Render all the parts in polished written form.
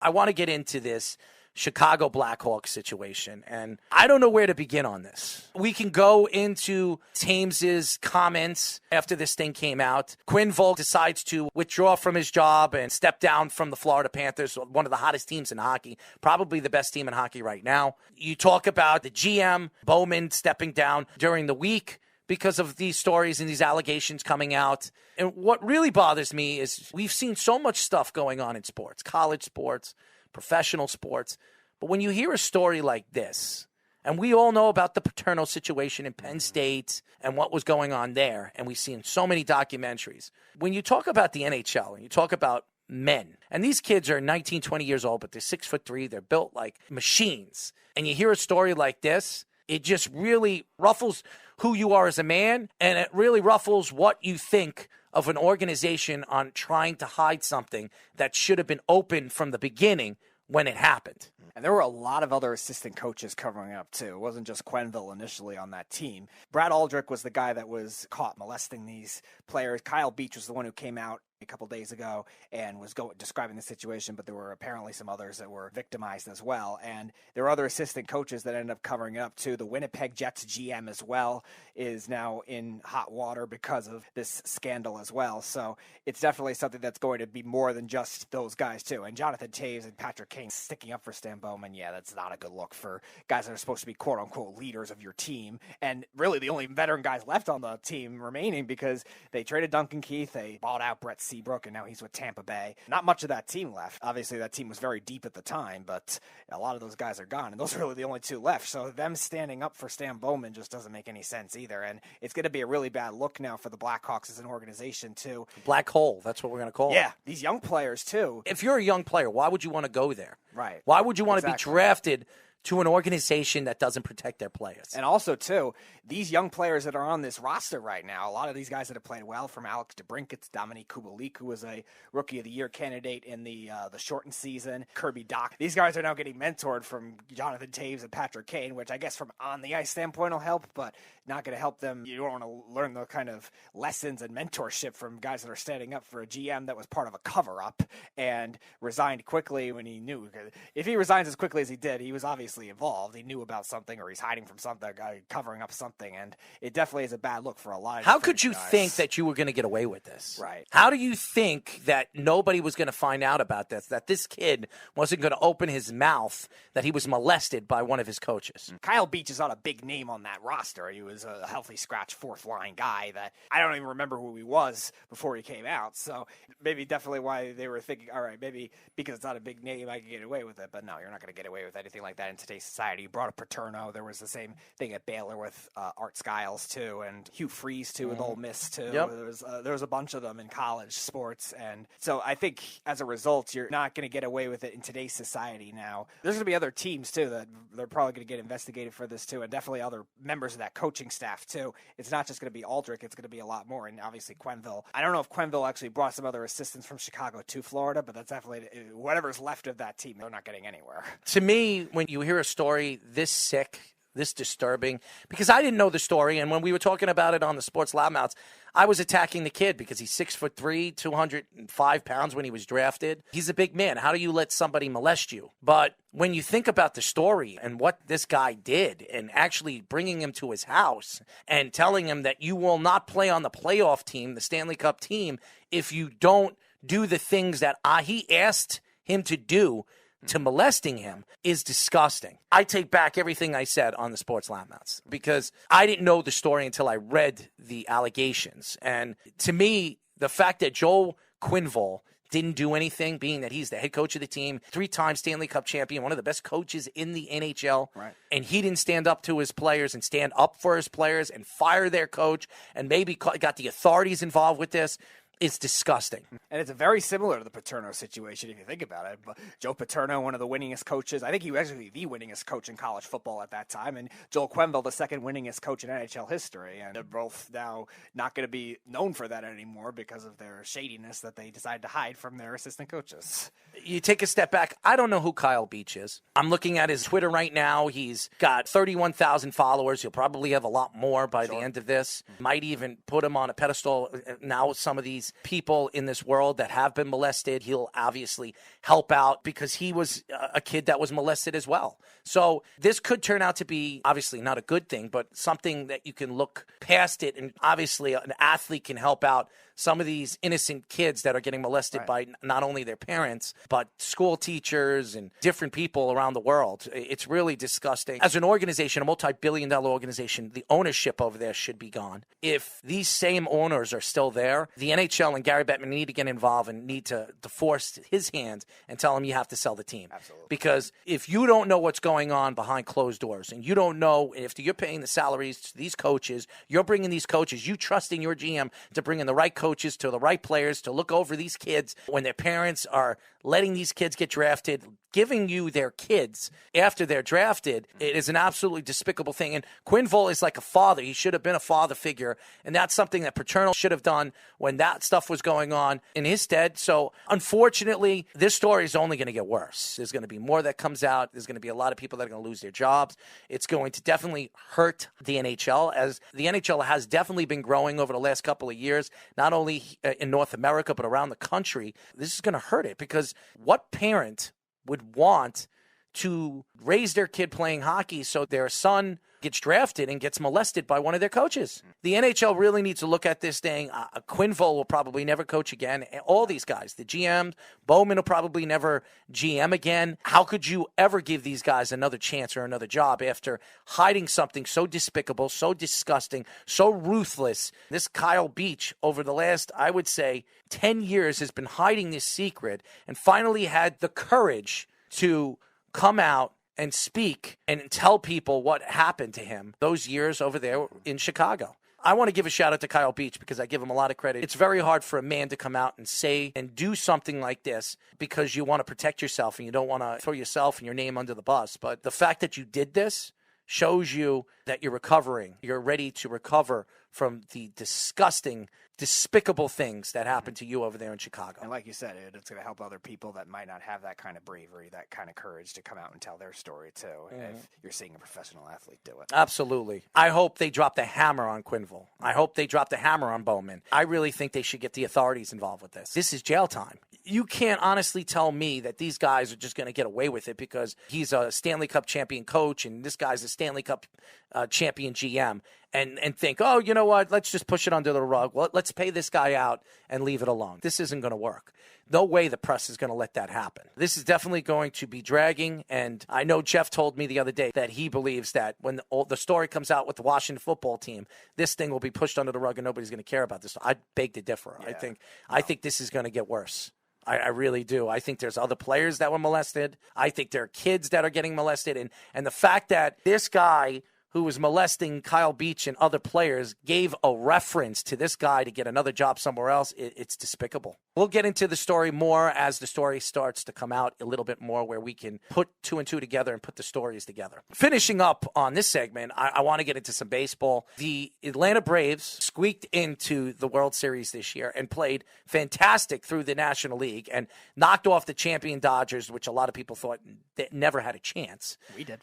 I want to get into this Chicago Blackhawks situation, and I don't know where to begin on this. We can go into Toews' comments after this thing came out. Quenneville decides to withdraw from his job and step down from the Florida Panthers, one of the hottest teams in hockey, probably the best team in hockey right now. You talk about the GM, Bowman, stepping down during the week because of these stories and these allegations coming out. And what really bothers me is we've seen so much stuff going on in sports, college sports, professional sports. But when you hear a story like this, and we all know about the Paterno situation in Penn State and what was going on there, and we've seen so many documentaries. When you talk about the NHL and you talk about men, and these kids are 19, 20 years old, but they're 6'3", they're built like machines, and you hear a story like this, it just really ruffles who you are as a man, and it really ruffles what you think of an organization on trying to hide something that should have been open from the beginning when it happened. And there were a lot of other assistant coaches covering up, too. It wasn't just Quenneville initially on that team. Brad Aldrich was the guy that was caught molesting these players. Kyle Beach was the one who came out a couple days ago and was describing the situation, but there were apparently some others that were victimized as well. And there were other assistant coaches that ended up covering it up, too. The Winnipeg Jets GM as well is now in hot water because of this scandal as well. So it's definitely something that's going to be more than just those guys, too. And Jonathan Toews and Patrick Kane sticking up for Stan Bowman, yeah, that's not a good look for guys that are supposed to be quote-unquote leaders of your team. And really the only veteran guys left on the team remaining because they traded Duncan Keith, they bought out Brett Seabrook, and now he's with Tampa Bay. Not much of that team left. Obviously, that team was very deep at the time, but a lot of those guys are gone, and those are really the only two left. So them standing up for Stan Bowman just doesn't make any sense either, and it's going to be a really bad look now for the Blackhawks as an organization, too. Black hole, that's what we're going to call it. Yeah, these young players, too. If you're a young player, why would you want to go there? Right. Why would you want to be drafted to an organization that doesn't protect their players? And also, too, these young players that are on this roster right now, a lot of these guys that have played well, from Alex DeBrincat, Dominique Kubalik, who was a Rookie of the Year candidate in the shortened season, Kirby Dach. These guys are now getting mentored from Jonathan Toews and Patrick Kane, which I guess from on the ice standpoint will help, but not going to help them. You don't want to learn the kind of lessons and mentorship from guys that are standing up for a GM that was part of a cover-up and resigned quickly when he knew. If he resigns as quickly as he did, he was obviously involved. He knew about something, or he's hiding from something, covering up something, and it definitely is a bad look for a lot of How could you guys. think that you were going to get away with this? Right. How do you think that nobody was going to find out about this, that this kid wasn't going to open his mouth that he was molested by one of his coaches? Kyle Beach is not a big name on that roster. He was a healthy scratch fourth-line guy that I don't even remember who he was before he came out, so maybe definitely why they were thinking, all right, maybe because it's not a big name, I can get away with it, but no, you're not going to get away with anything like that in today's society. You brought up Paterno. There was the same thing at Baylor with Art Skiles, too, and Hugh Freeze, too, with Ole Miss, too. Yep. There was a bunch of them in college sports, and so I think as a result, you're not going to get away with it in today's society now. There's going to be other teams, too, that they're probably going to get investigated for this, too, and definitely other members of that coaching staff, too. It's not just going to be Aldrich. It's going to be a lot more, and obviously Quenneville. I don't know if Quenneville actually brought some other assistants from Chicago to Florida, but that's definitely whatever's left of that team, they're not getting anywhere. To me, when you hear a story this sick, this disturbing, because I didn't know the story, and when we were talking about it on the Sports Loudmouths, I was attacking the kid because he's 6'3", 205 pounds when he was drafted. He's a big man. How do you let somebody molest you? But when you think about the story and what this guy did and actually bringing him to his house and telling him that you will not play on the playoff team, the Stanley Cup team, if you don't do the things that he asked him to do, to molesting him, is disgusting. I take back everything I said on the Sports Loudmouths because I didn't know the story until I read the allegations. And to me, the fact that Joel Quenneville didn't do anything, being that he's the head coach of the team, 3-time Stanley Cup champion, one of the best coaches in the NHL, right, and he didn't stand up to his players and stand up for his players and fire their coach and maybe got the authorities involved with this, it's disgusting. And it's very similar to the Paterno situation, if you think about it. But Joe Paterno, one of the winningest coaches. I think he was actually the winningest coach in college football at that time. And Joel Quenneville, the second winningest coach in NHL history. And they're both now not going to be known for that anymore because of their shadiness that they decided to hide from their assistant coaches. You take a step back. I don't know who Kyle Beach is. I'm looking at his Twitter right now. He's got 31,000 followers. He'll probably have a lot more by the end of this. Might even put him on a pedestal now with some of these these people in this world that have been molested. He'll obviously help out because he was a kid that was molested as well. So this could turn out to be obviously not a good thing, but something that you can look past it. And obviously an athlete can help out some of these innocent kids that are getting molested by not only their parents, but school teachers and different people around the world. It's really disgusting. As an organization, a multi-billion-dollar organization, the ownership over there should be gone. If these same owners are still there, the NHL and Gary Bettman need to get involved and need to force his hand and tell him you have to sell the team. Absolutely. Because if you don't know what's going on behind closed doors and you don't know if you're paying the salaries to these coaches, you're bringing these coaches, you trust in your GM to bring in the right coaches to the right players to look over these kids when their parents are letting these kids get drafted, giving you their kids after they're drafted, it is an absolutely despicable thing. And Quenneville is like a father. He should have been a father figure. And that's something that Paternal should have done when that stuff was going on in his stead. So unfortunately, this story is only going to get worse. There's going to be more that comes out. There's going to be a lot of people that are going to lose their jobs. It's going to definitely hurt the NHL, as the NHL has definitely been growing over the last couple of years, not only in North America, but around the country. This is going to hurt it, because what parent would want to raise their kid playing hockey so their son gets drafted and gets molested by one of their coaches? The NHL really needs to look at this thing. Quenneville will probably never coach again. All these guys, the GM, Bowman will probably never GM again. How could you ever give these guys another chance or another job after hiding something so despicable, so disgusting, so ruthless? This Kyle Beach, over the last, I would say, 10 years has been hiding this secret and finally had the courage to come out and speak and tell people what happened to him those years over there in Chicago. I want to give a shout out to Kyle Beach because I give him a lot of credit. It's very hard for a man to come out and say and do something like this because you want to protect yourself and you don't want to throw yourself and your name under the bus. But the fact that you did this shows you that you're recovering. You're ready to recover from the disgusting, despicable things that happened to you over there in Chicago. And like you said, it's going to help other people that might not have that kind of bravery, that kind of courage to come out and tell their story too, if you're seeing a professional athlete do it. Absolutely. I hope they drop the hammer on Quenneville. I hope they drop the hammer on Bowman. I really think they should get the authorities involved with this. This is jail time. You can't honestly tell me that these guys are just going to get away with it because he's a Stanley Cup champion coach and this guy's a Stanley Cup champion GM and think, oh, you know what, let's just push it under the rug. Well, let's pay this guy out and leave it alone. This isn't going to work. No way the press is going to let that happen. This is definitely going to be dragging, and I know Jeff told me the other day that he believes that when the story comes out with the Washington football team, this thing will be pushed under the rug and nobody's going to care about this. I beg to differ. Yeah, I think this is going to get worse. I really do. I think there's other players that were molested. I think there are kids that are getting molested. And the fact that this guy who was molesting Kyle Beach and other players gave a reference to this guy to get another job somewhere else, it's despicable. We'll get into the story more as the story starts to come out a little bit more, where we can put two and two together and put the stories together. Finishing up on this segment, I want to get into some baseball. The Atlanta Braves squeaked into the World Series this year and played fantastic through the National League and knocked off the champion Dodgers, which a lot of people thought they never had a chance. We did.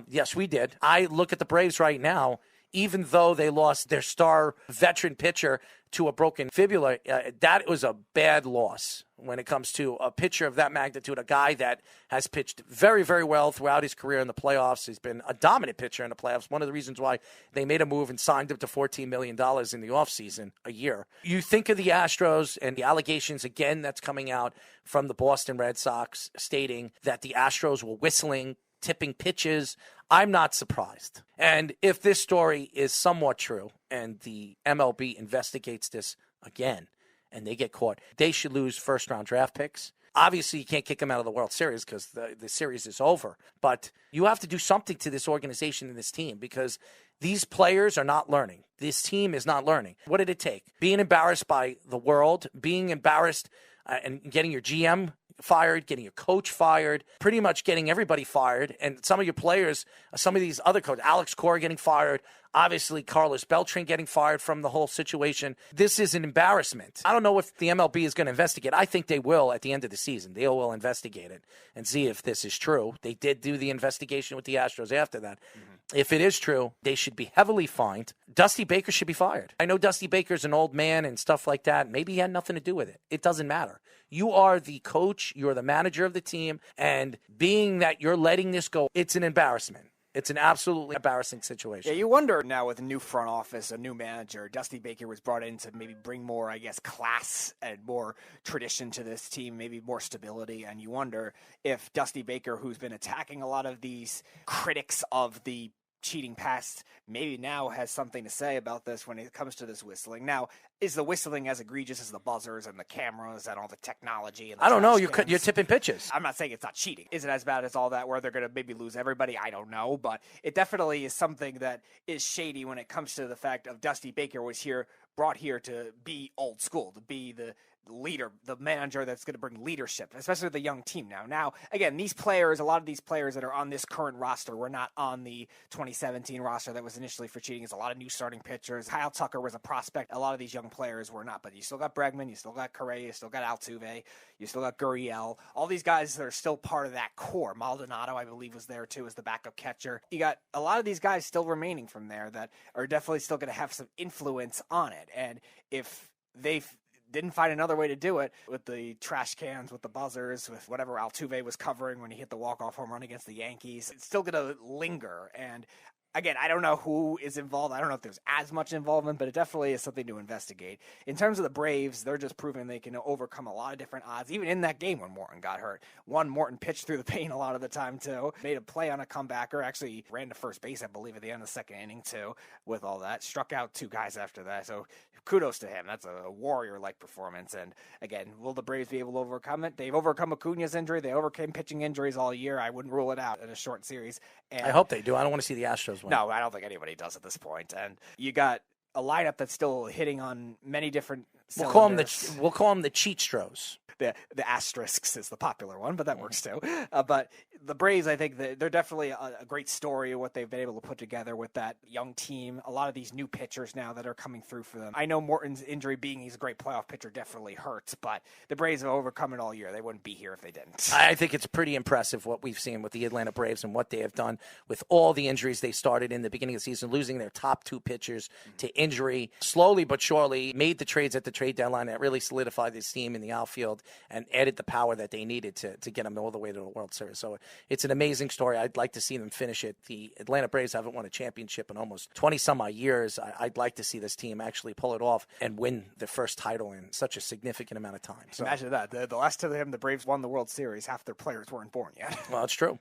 Yes, we did. I look at the Braves right now, even though they lost their star veteran pitcher to a broken fibula, that was a bad loss when it comes to a pitcher of that magnitude, a guy that has pitched very, very well throughout his career in the playoffs. He's been a dominant pitcher in the playoffs. One of the reasons why they made a move and signed him to $14 million in the offseason a year. You think of the Astros and the allegations, again, that's coming out from the Boston Red Sox stating that the Astros were whistling, tipping pitches. I'm not surprised. And if this story is somewhat true and the MLB investigates this again and they get caught, they should lose first-round draft picks. Obviously, you can't kick them out of the World Series because the series is over. But you have to do something to this organization and this team because these players are not learning. This team is not learning. What did it take? Being embarrassed by the world, being embarrassed and getting your GM fired, getting your coach fired, pretty much getting everybody fired. And some of your players, some of these other coaches, Alex Cora getting fired, obviously Carlos Beltran getting fired from the whole situation. This is an embarrassment. I don't know if the MLB is going to investigate. I think they will at the end of the season. They will investigate it and see if this is true. They did do the investigation with the Astros after that. Mm-hmm. If it is true, they should be heavily fined. Dusty Baker should be fired. I know Dusty Baker's an old man and stuff like that. Maybe he had nothing to do with it. It doesn't matter. You are the coach. You're the manager of the team. And being that you're letting this go, it's an embarrassment. It's an absolutely embarrassing situation. Yeah, you wonder now with a new front office, a new manager, Dusty Baker was brought in to maybe bring more, I guess, class and more tradition to this team, maybe more stability. And you wonder if Dusty Baker, who's been attacking a lot of these critics of the cheating past, maybe now has something to say about this when it comes to this whistling. Now, is the whistling as egregious as the buzzers and the cameras and all the technology? And the I don't know. trash cans? You're tipping pitches. I'm not saying it's not cheating. Is it as bad as all that where they're going to maybe lose everybody? I don't know. But it definitely is something that is shady when it comes to the fact of Dusty Baker was brought here to be old school, to be the leader, the manager that's going to bring leadership, especially with the young team now. Now, again, these players, a lot of these players that are on this current roster were not on the 2017 roster that was initially for cheating. It's a lot of new starting pitchers. Kyle Tucker was a prospect. A lot of these young players were not, but you still got Bregman, you still got Correa, you still got Altuve, you still got Gurriel. All these guys that are still part of that core. Maldonado, I believe, was there too as the backup catcher. You got a lot of these guys still remaining from there that are definitely still going to have some influence on it. And if they didn't find another way to do it with the trash cans, with the buzzers, with whatever Altuve was covering when he hit the walk-off home run against the Yankees, it's still going to linger. And again, I don't know who is involved. I don't know if there's as much involvement, but it definitely is something to investigate. In terms of the Braves, they're just proving they can overcome a lot of different odds, even in that game when Morton got hurt. Morton pitched through the pain a lot of the time, too. Made a play on a comebacker. Actually ran to first base, I believe, at the end of the second inning, too, with all that. Struck out 2 guys after that. So kudos to him. That's a warrior-like performance. And again, will the Braves be able to overcome it? They've overcome Acuna's injury. They overcame pitching injuries all year. I wouldn't rule it out in a short series. And I hope they do. I don't want to see the Astros win. No, I don't think anybody does at this point. And you got a lineup that's still hitting on many different cylinders. We'll call them the Cheatstros. The asterisks is the popular one, but that works too. But the Braves, I think they're definitely a great story of what they've been able to put together with that young team. A lot of these new pitchers now that are coming through for them. I know Morton's injury, being he's a great playoff pitcher, definitely hurts, but the Braves have overcome it all year. They wouldn't be here if they didn't. I think it's pretty impressive what we've seen with the Atlanta Braves and what they have done with all the injuries they started in the beginning of the season, losing their top 2 pitchers to injury. Slowly but surely made the trades at the trade deadline that really solidified this team in the outfield and added the power that they needed to get them all the way to the World Series. So it's an amazing story. I'd like to see them finish it. The Atlanta Braves haven't won a championship in almost 20-some-odd years. I'd like to see this team actually pull it off and win the first title in such a significant amount of time. So, imagine that. The last time the Braves won the World Series, half their players weren't born yet. Well, it's true.